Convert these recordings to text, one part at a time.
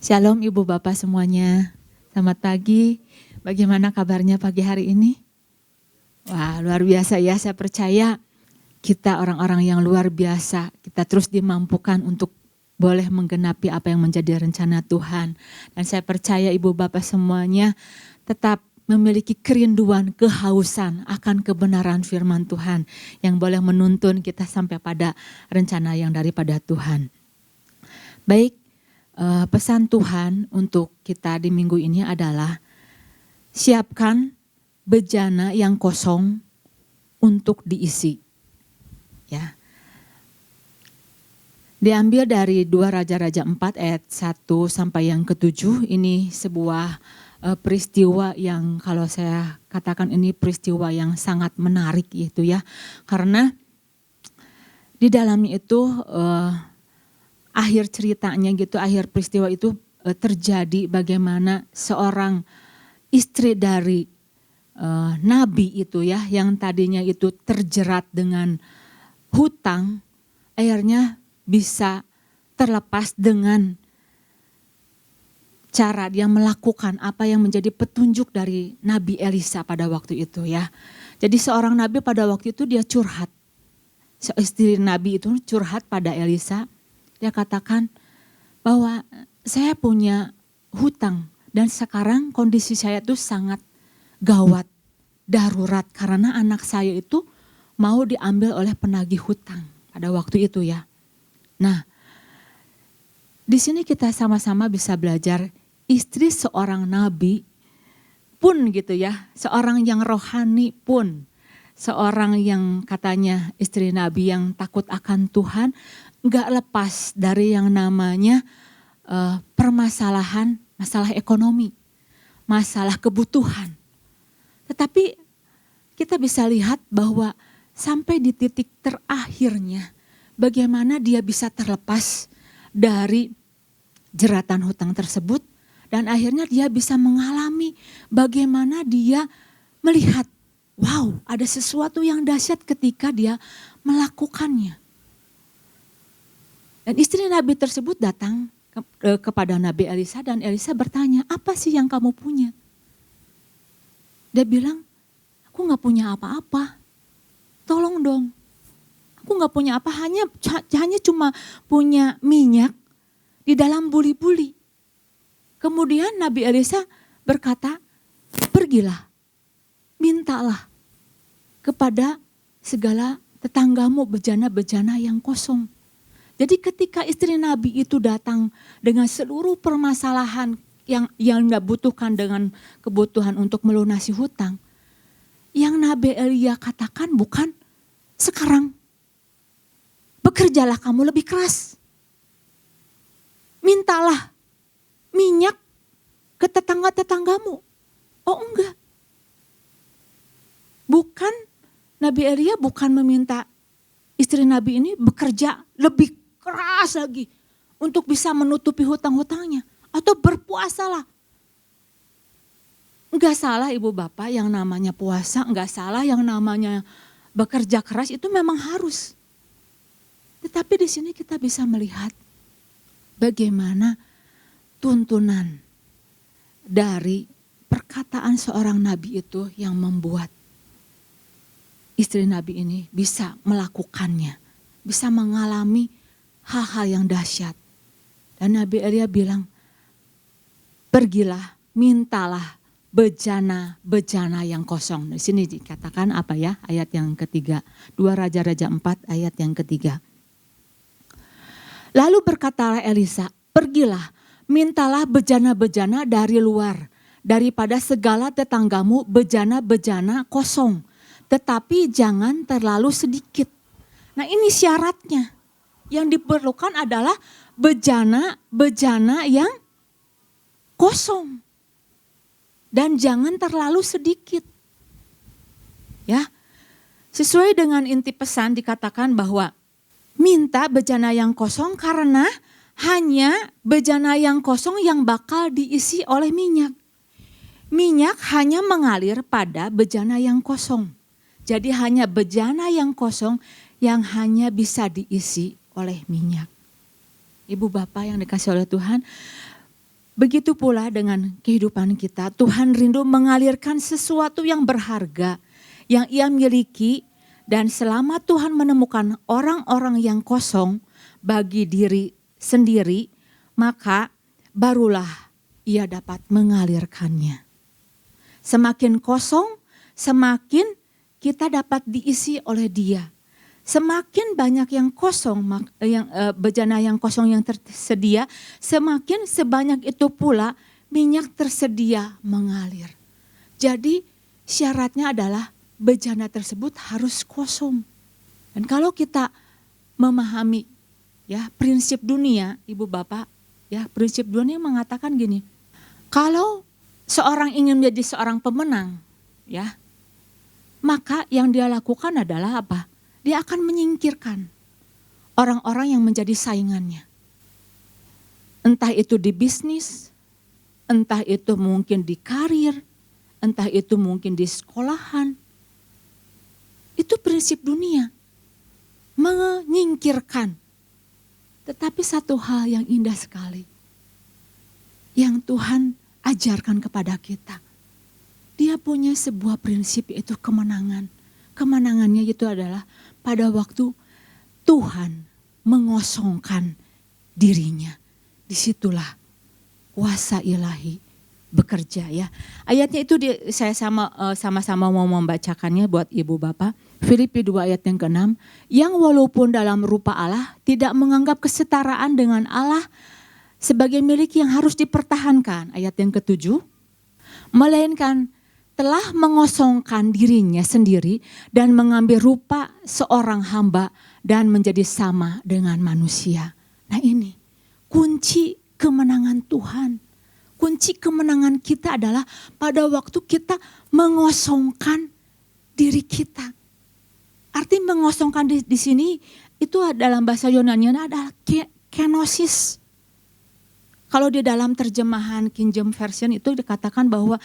Shalom Ibu Bapak semuanya. Selamat pagi. Bagaimana kabarnya pagi hari ini? Wah, luar biasa ya. Saya percaya kita orang-orang yang luar biasa. Kita terus dimampukan untuk boleh menggenapi apa yang menjadi rencana Tuhan. Dan saya percaya Ibu Bapak semuanya tetap memiliki kerinduan, kehausan akan kebenaran firman Tuhan yang boleh menuntun kita sampai pada rencana yang daripada Tuhan. Baik, pesan Tuhan untuk kita di minggu ini adalah siapkan bejana yang kosong untuk diisi. Ya. Diambil dari 2 Raja-Raja 4 ayat 1 sampai yang ke-7. Ini sebuah peristiwa yang kalau saya katakan ini peristiwa yang sangat menarik gitu ya. Karena di dalamnya itu akhir ceritanya gitu, akhir peristiwa itu terjadi bagaimana seorang istri dari nabi itu ya, yang tadinya itu terjerat dengan hutang, akhirnya bisa terlepas dengan cara dia melakukan apa yang menjadi petunjuk dari Nabi Elisa pada waktu itu ya. Jadi seorang nabi pada waktu itu dia curhat, istri nabi itu curhat pada Elisa. Dia katakan bahwa saya punya hutang dan sekarang kondisi saya itu sangat gawat, darurat karena anak saya itu mau diambil oleh penagih hutang pada waktu itu ya. Nah, di sini kita sama-sama bisa belajar istri seorang nabi pun gitu ya, seorang yang rohani pun, seorang yang katanya istri nabi yang takut akan Tuhan, gak lepas dari yang namanya permasalahan, masalah ekonomi, masalah kebutuhan. Tetapi kita bisa lihat bahwa sampai di titik terakhirnya bagaimana dia bisa terlepas dari jeratan hutang tersebut dan akhirnya dia bisa mengalami bagaimana dia melihat, wow, ada sesuatu yang dahsyat ketika dia melakukannya. Dan istri Nabi tersebut datang kepada Nabi Elisa dan Elisa bertanya, apa sih yang kamu punya? Dia bilang, aku gak punya apa-apa, tolong dong. Aku gak punya apa, hanya cuma punya minyak di dalam buli-buli. Kemudian Nabi Elisa berkata, pergilah, mintalah kepada segala tetanggamu bejana-bejana yang kosong. Jadi ketika istri Nabi itu datang dengan seluruh permasalahan yang dia butuhkan dengan kebutuhan untuk melunasi hutang. Yang Nabi Elia katakan bukan sekarang. Bekerjalah kamu lebih keras. Mintalah minyak ke tetangga-tetanggamu. Oh enggak. Bukan, Nabi Elia bukan meminta istri Nabi ini bekerja lebih keras lagi untuk bisa menutupi hutang-hutangnya. Atau berpuasalah. Enggak salah ibu bapak yang namanya puasa, enggak salah yang namanya bekerja keras, itu memang harus. Tetapi di sini kita bisa melihat bagaimana tuntunan dari perkataan seorang nabi itu yang membuat istri nabi ini bisa melakukannya, bisa mengalami hal-hal yang dahsyat. Dan Nabi Elia bilang, pergilah, mintalah bejana-bejana yang kosong. Di sini dikatakan apa ya, ayat yang ketiga. 2 Raja-Raja 4 ayat yang ketiga. Lalu berkatalah Elisa, pergilah, mintalah bejana-bejana dari luar, daripada segala tetanggamu bejana-bejana kosong. Tetapi jangan terlalu sedikit. Nah ini syaratnya. Yang diperlukan adalah bejana-bejana yang kosong. Dan jangan terlalu sedikit. Ya. Sesuai dengan inti pesan dikatakan bahwa minta bejana yang kosong karena hanya bejana yang kosong yang bakal diisi oleh minyak. Minyak hanya mengalir pada bejana yang kosong. Jadi hanya bejana yang kosong yang hanya bisa diisi oleh minyak. Ibu bapak yang dikasih oleh Tuhan, Begitu pula dengan kehidupan kita. Tuhan rindu mengalirkan sesuatu yang berharga yang ia miliki, dan selama Tuhan menemukan orang-orang yang kosong bagi diri sendiri, maka barulah ia dapat mengalirkannya. Semakin kosong, semakin kita dapat diisi oleh Dia. Semakin banyak yang kosong, bejana yang kosong yang tersedia, semakin sebanyak itu pula minyak tersedia mengalir. Jadi syaratnya adalah bejana tersebut harus kosong. Dan kalau kita memahami ya prinsip dunia, Ibu Bapak, ya prinsip dunia mengatakan gini. Kalau seorang ingin menjadi seorang pemenang, ya, maka yang dia lakukan adalah apa? Dia akan menyingkirkan orang-orang yang menjadi saingannya. Entah itu di bisnis, entah itu mungkin di karir, entah itu mungkin di sekolahan. Itu prinsip dunia, menyingkirkan. Tetapi satu hal yang indah sekali, yang Tuhan ajarkan kepada kita. Dia punya sebuah prinsip, yaitu kemenangan. Kemenangannya itu adalah pada waktu Tuhan mengosongkan dirinya. Disitulah kuasa ilahi bekerja ya. Ayatnya itu saya sama-sama mau membacakannya buat Ibu Bapak. Filipi 2 ayat yang ke-6. Yang walaupun dalam rupa Allah tidak menganggap kesetaraan dengan Allah sebagai milik yang harus dipertahankan. Ayat yang ke-7. Melainkan telah mengosongkan dirinya sendiri dan mengambil rupa seorang hamba dan menjadi sama dengan manusia. Nah ini kunci kemenangan Tuhan. Kunci kemenangan kita adalah pada waktu kita mengosongkan diri kita. Arti mengosongkan di sini itu dalam bahasa Yunani adalah kenosis. Kalau di dalam terjemahan King James Version itu dikatakan bahwa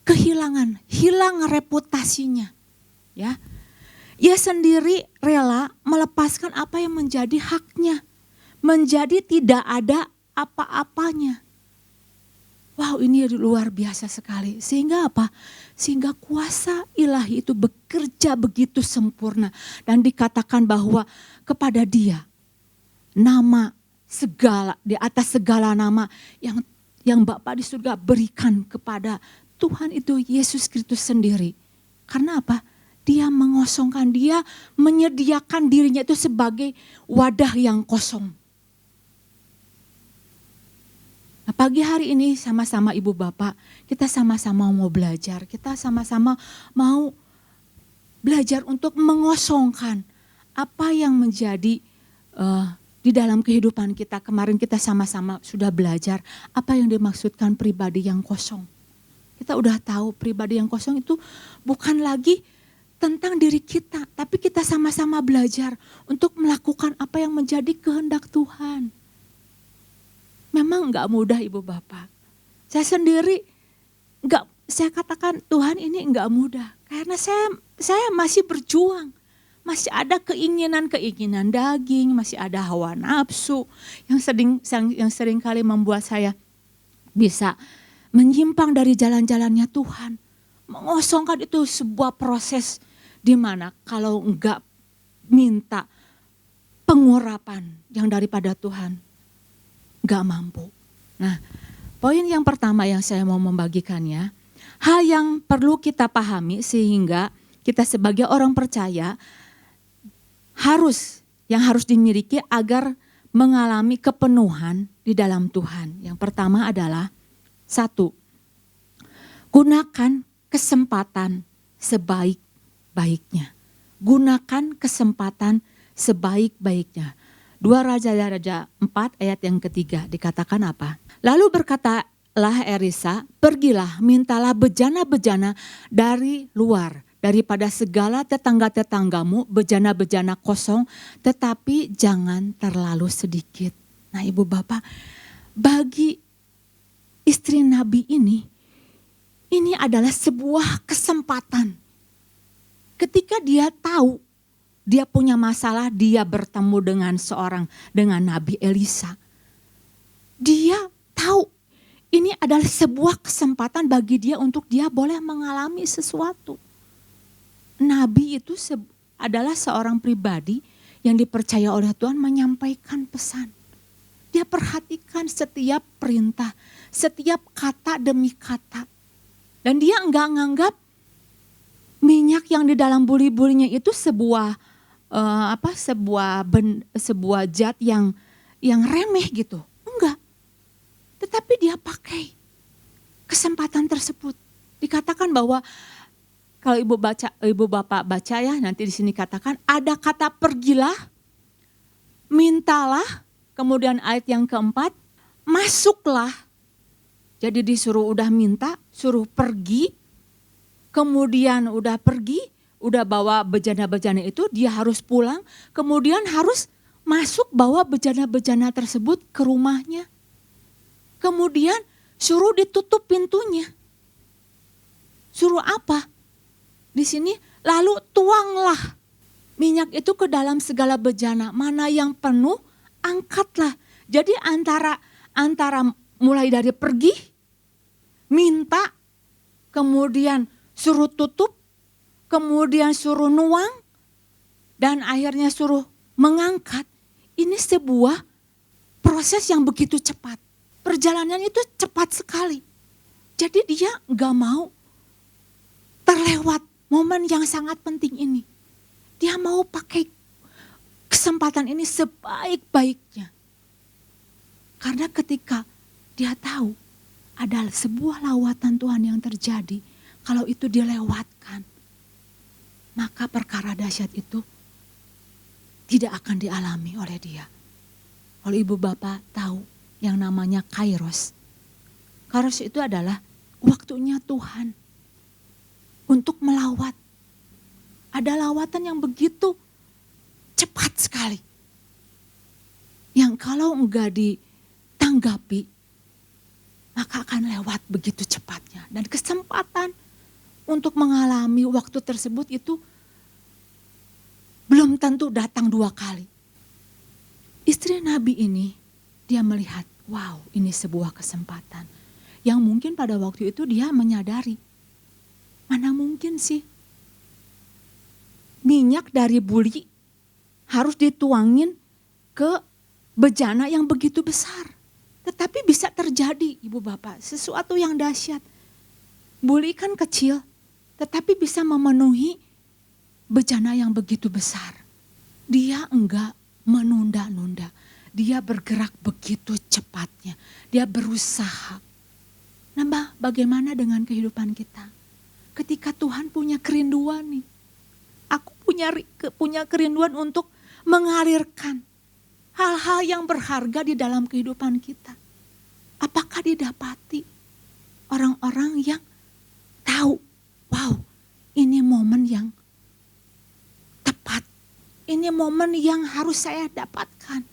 hilang reputasinya. Ya, ia sendiri rela melepaskan apa yang menjadi haknya, menjadi tidak ada apa-apanya. Wow, ini luar biasa sekali. Sehingga apa? Sehingga kuasa ilahi itu bekerja begitu sempurna. Dan dikatakan bahwa kepada Dia nama segala, di atas segala nama yang Bapa di surga berikan kepada Tuhan itu Yesus Kristus sendiri. Karena apa? Dia mengosongkan, Dia menyediakan dirinya itu sebagai wadah yang kosong. Nah, pagi hari ini sama-sama Ibu Bapak, kita sama-sama mau belajar. Kita sama-sama mau belajar untuk mengosongkan apa yang menjadi di dalam kehidupan kita. Kemarin kita sama-sama sudah belajar apa yang dimaksudkan pribadi yang kosong. Kita udah tahu pribadi yang kosong itu bukan lagi tentang diri kita, tapi kita sama-sama belajar untuk melakukan apa yang menjadi kehendak Tuhan. Memang enggak mudah Ibu Bapak. Saya sendiri saya katakan Tuhan ini enggak mudah. Karena saya masih berjuang. Masih ada keinginan daging, masih ada hawa nafsu yang sering kali membuat saya bisa menyimpang dari jalan-jalannya Tuhan. Mengosongkan itu sebuah proses di mana kalau enggak minta pengurapan yang daripada Tuhan, enggak mampu. Nah, poin yang pertama yang saya mau membagikannya, hal yang perlu kita pahami sehingga kita sebagai orang percaya harus dimiliki agar mengalami kepenuhan di dalam Tuhan. Yang pertama adalah 1, gunakan kesempatan sebaik-baiknya. Gunakan kesempatan sebaik-baiknya. 2 Raja-Raja 4 ayat yang ketiga dikatakan apa? Lalu berkatalah Elisa, pergilah mintalah bejana-bejana dari luar, daripada segala tetangga-tetanggamu, bejana-bejana kosong, tetapi jangan terlalu sedikit. Nah Ibu Bapak, bagi istri Nabi ini adalah sebuah kesempatan. Ketika dia tahu dia punya masalah, dia bertemu dengan Nabi Elisa. Dia tahu ini adalah sebuah kesempatan bagi dia untuk dia boleh mengalami sesuatu. Nabi itu adalah seorang pribadi yang dipercaya oleh Tuhan menyampaikan pesan. Dia perhatikan setiap perintah, setiap kata demi kata. Dan dia enggak nganggap minyak yang di dalam buli-bulinya itu sebuah zat yang remeh gitu. Enggak. Tetapi dia pakai kesempatan tersebut. Dikatakan bahwa kalau ibu bapak baca ya, nanti di sini katakan ada kata pergilah, mintalah, kemudian ayat yang keempat, masuklah. Jadi disuruh udah minta, suruh pergi, kemudian udah pergi, udah bawa bejana-bejana itu, dia harus pulang, kemudian harus masuk bawa bejana-bejana tersebut ke rumahnya. Kemudian suruh ditutup pintunya. Suruh apa? Di sini lalu tuanglah minyak itu ke dalam segala bejana. Mana yang penuh, angkatlah. Jadi antara mulai dari pergi, minta, kemudian suruh tutup, kemudian suruh nuang, dan akhirnya suruh mengangkat. Ini sebuah proses yang begitu cepat. Perjalanan itu cepat sekali. Jadi dia gak mau terlewat momen yang sangat penting ini. Dia mau pakai kesempatan ini sebaik-baiknya. Karena ketika dia tahu ada sebuah lawatan Tuhan yang terjadi, kalau itu dilewatkan, maka perkara dahsyat itu tidak akan dialami oleh dia. Kalau ibu bapak tahu yang namanya Kairos. Kairos itu adalah waktunya Tuhan untuk melawat. Ada lawatan yang begitu cepat sekali. Yang kalau enggak ditanggapi, maka akan lewat begitu cepatnya. Dan kesempatan untuk mengalami waktu tersebut itu belum tentu datang 2 kali. Istri Nabi ini, dia melihat, wow, ini sebuah kesempatan. Yang mungkin pada waktu itu dia menyadari, mana mungkin sih minyak dari buli harus dituangin ke bejana yang begitu besar. Tetapi bisa terjadi ibu bapak, sesuatu yang dahsyat. Buli kan kecil, tetapi bisa memenuhi bejana yang begitu besar. Dia enggak menunda-nunda, dia bergerak begitu cepatnya, dia berusaha. Nah, bagaimana dengan kehidupan kita? Ketika Tuhan punya kerinduan nih, aku punya kerinduan untuk mengalirkan hal-hal yang berharga di dalam kehidupan kita. Apakah didapati orang-orang yang tahu, wow, ini momen yang tepat, ini momen yang harus saya dapatkan.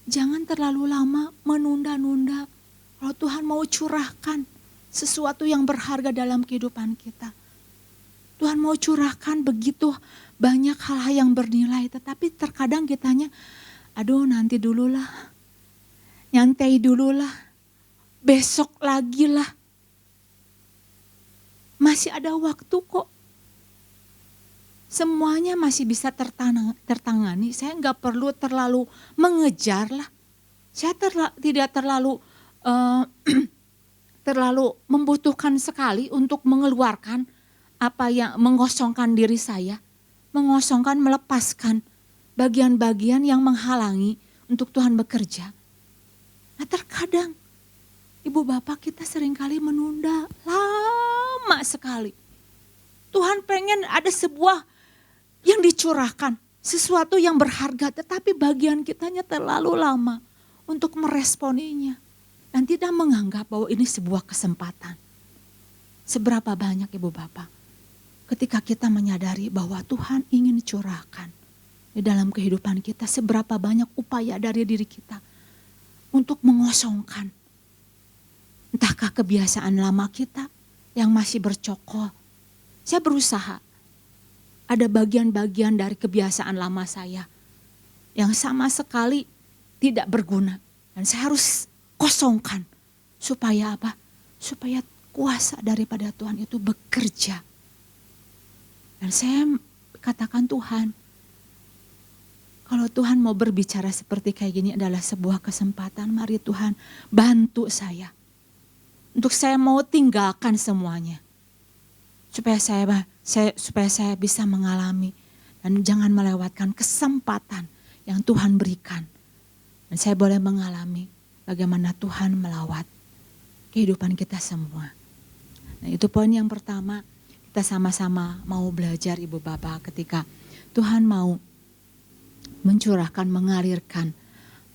Jangan terlalu lama menunda-nunda kalau Tuhan mau curahkan sesuatu yang berharga dalam kehidupan kita. Tuhan mau curahkan begitu banyak hal-hal yang bernilai, tetapi terkadang kitanya, aduh nanti dululah, nyantai dululah, besok lagi lah. Masih ada waktu kok. Semuanya masih bisa tertangani. Saya nggak perlu terlalu mengejar lah. Saya tidak terlalu membutuhkan sekali untuk mengeluarkan apa yang mengosongkan diri saya, melepaskan bagian-bagian yang menghalangi untuk Tuhan bekerja. Nah terkadang ibu bapak kita seringkali menunda lama sekali. Tuhan pengen ada sebuah yang dicurahkan, sesuatu yang berharga, tetapi bagian kitanya terlalu lama untuk meresponinya. Dan tidak menganggap bahwa ini sebuah kesempatan. Seberapa banyak ibu bapak ketika kita menyadari bahwa Tuhan ingin curahkan di dalam kehidupan kita, seberapa banyak upaya dari diri kita untuk mengosongkan entahkah kebiasaan lama kita yang masih bercokol. Saya berusaha, ada bagian-bagian dari kebiasaan lama saya yang sama sekali tidak berguna dan saya harus kosongkan Supaya apa? Supaya kuasa daripada Tuhan itu bekerja. Dan saya katakan Tuhan, kalau Tuhan mau berbicara seperti kayak gini adalah sebuah kesempatan. Mari Tuhan bantu saya. Untuk saya mau tinggalkan semuanya. Supaya saya bisa mengalami. Dan jangan melewatkan kesempatan yang Tuhan berikan. Dan saya boleh mengalami bagaimana Tuhan melawat kehidupan kita semua. Nah, itu poin yang pertama. Kita sama-sama mau belajar Ibu Bapak ketika Tuhan mau mencurahkan, mengalirkan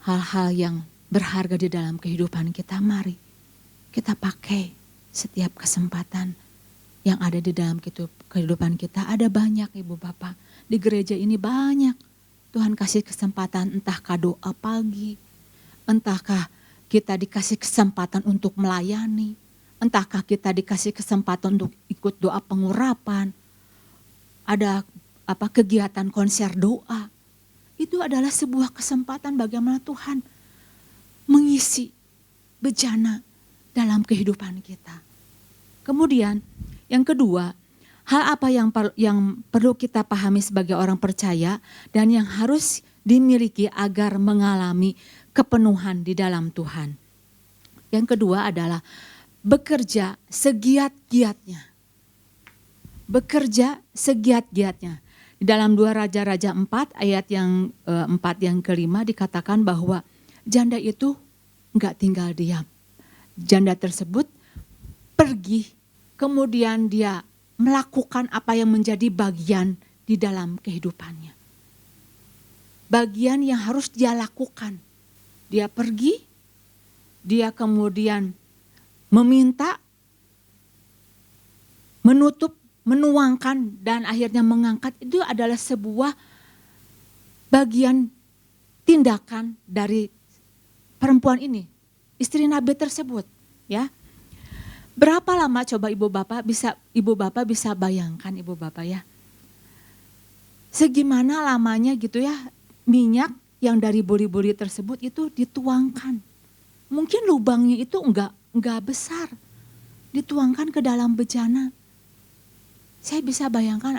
hal-hal yang berharga di dalam kehidupan kita. Mari kita pakai setiap kesempatan yang ada di dalam kehidupan kita. Ada banyak Ibu Bapak, di gereja ini banyak Tuhan kasih kesempatan, entahkah doa pagi, entahkah kita dikasih kesempatan untuk melayani, entahkah kita dikasih kesempatan untuk ikut doa pengurapan, ada kegiatan konser doa. Itu adalah sebuah kesempatan bagaimana Tuhan mengisi bejana dalam kehidupan kita. Kemudian yang kedua, hal apa yang perlu kita pahami sebagai orang percaya dan yang harus dimiliki agar mengalami kepenuhan di dalam Tuhan. Yang kedua adalah bekerja segiat-giatnya. Bekerja segiat-giatnya. Di dalam 2 Raja-Raja 4 ayat yang 4 yang kelima dikatakan bahwa janda itu enggak tinggal diam. Janda tersebut pergi, kemudian dia melakukan apa yang menjadi bagian di dalam kehidupannya. Bagian yang harus dia lakukan. Dia pergi, dia kemudian meminta, menutup, menuangkan dan akhirnya mengangkat. Itu adalah sebuah bagian tindakan dari perempuan ini, istri Nabi tersebut, ya. Berapa lama coba Ibu Bapak bisa bayangkan Ibu Bapak ya. Segimana lamanya gitu ya minyak yang dari buli-buli tersebut itu dituangkan. Mungkin lubangnya itu enggak besar. Dituangkan ke dalam bejana. Saya bisa bayangkan,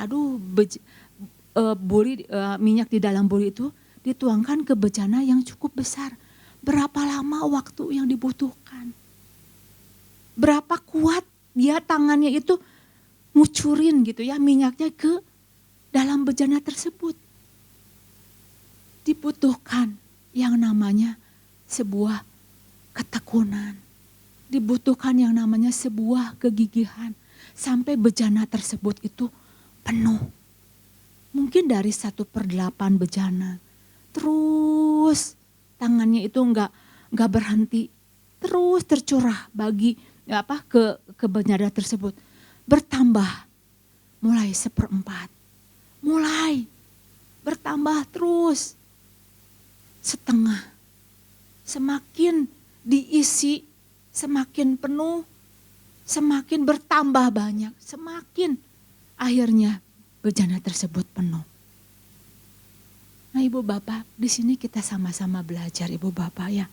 minyak di dalam buli itu dituangkan ke bejana yang cukup besar. Berapa lama waktu yang dibutuhkan? Berapa kuat dia tangannya itu ngucurin gitu ya minyaknya ke dalam bejana tersebut. Dibutuhkan yang namanya sebuah ketekunan. Dibutuhkan yang namanya sebuah kegigihan. Sampai bejana tersebut itu penuh. Mungkin dari 1/8 bejana. Terus tangannya itu enggak berhenti. Terus tercurah ke bejana tersebut. Bertambah mulai 1/4. Mulai bertambah terus. Setengah. Semakin diisi, semakin penuh. Semakin bertambah banyak, semakin akhirnya bejana tersebut penuh. Nah Ibu Bapak, di sini kita sama-sama belajar Ibu Bapak ya.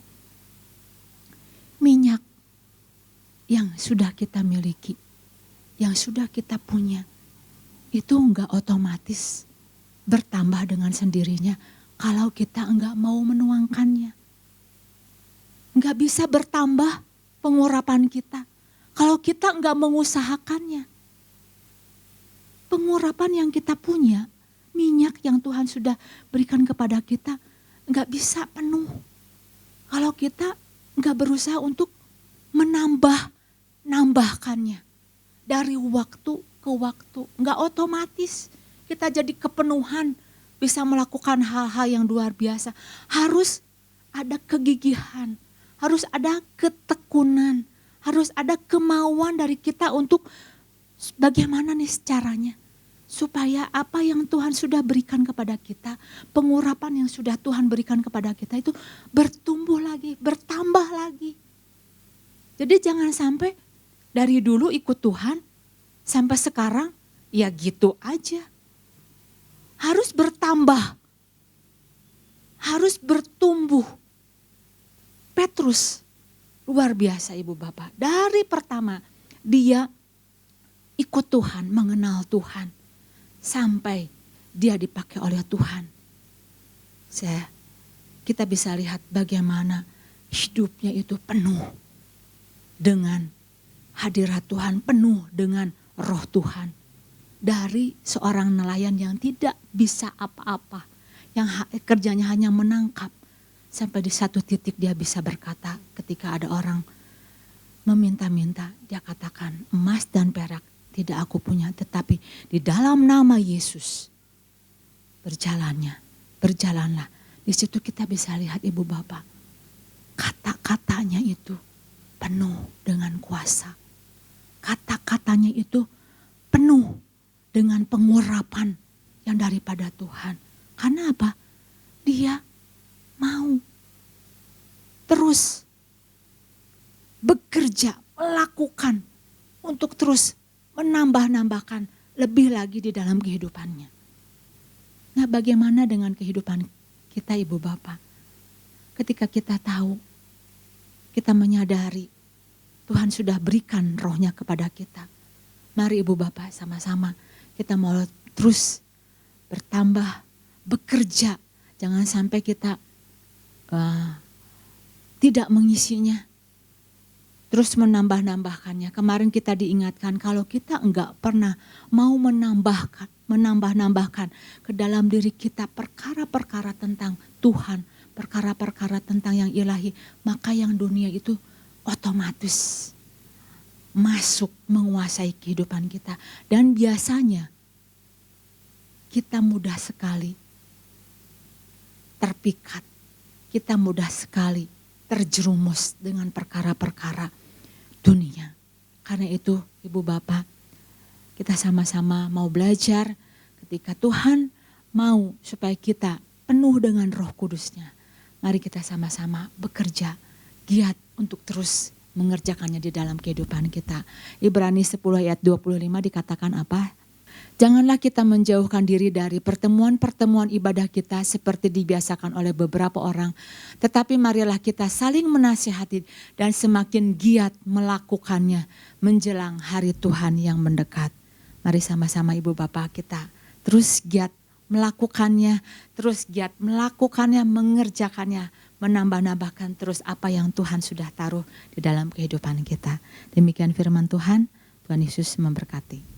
Minyak yang sudah kita miliki, yang sudah kita punya, itu enggak otomatis bertambah dengan sendirinya kalau kita enggak mau menuangkannya. Enggak bisa bertambah pengurapan kita kalau kita enggak mengusahakannya. Pengurapan yang kita punya, minyak yang Tuhan sudah berikan kepada kita, enggak bisa penuh. Kalau kita enggak berusaha untuk menambahkannya. Dari waktu ke waktu, enggak otomatis kita jadi kepenuhan, bisa melakukan hal-hal yang luar biasa. Harus ada kegigihan, harus ada ketekunan. Harus ada kemauan dari kita untuk bagaimana nih caranya. Supaya apa yang Tuhan sudah berikan kepada kita, pengurapan yang sudah Tuhan berikan kepada kita itu bertumbuh lagi, bertambah lagi. Jadi jangan sampai dari dulu ikut Tuhan, sampai sekarang ya gitu aja. Harus bertambah, harus bertumbuh. Petrus Luar biasa Ibu Bapak. Dari pertama dia ikut Tuhan, mengenal Tuhan. Sampai dia dipakai oleh Tuhan. Kita bisa lihat bagaimana hidupnya itu penuh dengan hadirat Tuhan, penuh dengan roh Tuhan. Dari seorang nelayan yang tidak bisa apa-apa, yang kerjanya hanya menangkap. Sampai di satu titik dia bisa berkata ketika ada orang meminta-minta, dia katakan emas dan perak tidak aku punya, tetapi di dalam nama Yesus berjalanlah. Di situ kita bisa lihat Ibu Bapak, kata-katanya itu penuh dengan kuasa. Kata-katanya itu penuh dengan pengurapan yang daripada Tuhan. Karena apa? Dia mau terus bekerja, melakukan untuk terus menambah-nambahkan lebih lagi di dalam kehidupannya. Nah, bagaimana dengan kehidupan kita Ibu Bapak? Ketika kita tahu, kita menyadari Tuhan sudah berikan rohnya kepada kita. Mari Ibu Bapak sama-sama kita mau terus bertambah, bekerja. Jangan sampai kita tidak mengisinya. Terus menambah-nambahkannya. Kemarin kita diingatkan kalau kita enggak pernah mau menambah-nambahkan ke dalam diri kita perkara-perkara tentang Tuhan, perkara-perkara tentang yang ilahi, maka yang dunia itu otomatis masuk menguasai kehidupan kita. Dan biasanya kita mudah sekali terpikat, kita mudah sekali terjerumus dengan perkara-perkara dunia. Karena itu Ibu Bapak, kita sama-sama mau belajar ketika Tuhan mau supaya kita penuh dengan Roh Kudus-Nya. Mari kita sama-sama bekerja, giat untuk terus mengerjakannya di dalam kehidupan kita. Ibrani 10 ayat 25 dikatakan apa? Janganlah kita menjauhkan diri dari pertemuan-pertemuan ibadah kita seperti dibiasakan oleh beberapa orang. Tetapi marilah kita saling menasihati dan semakin giat melakukannya menjelang hari Tuhan yang mendekat. Mari sama-sama Ibu Bapak kita terus giat melakukannya, mengerjakannya, menambah-nambahkan terus apa yang Tuhan sudah taruh di dalam kehidupan kita. Demikian firman Tuhan, Tuhan Yesus memberkati.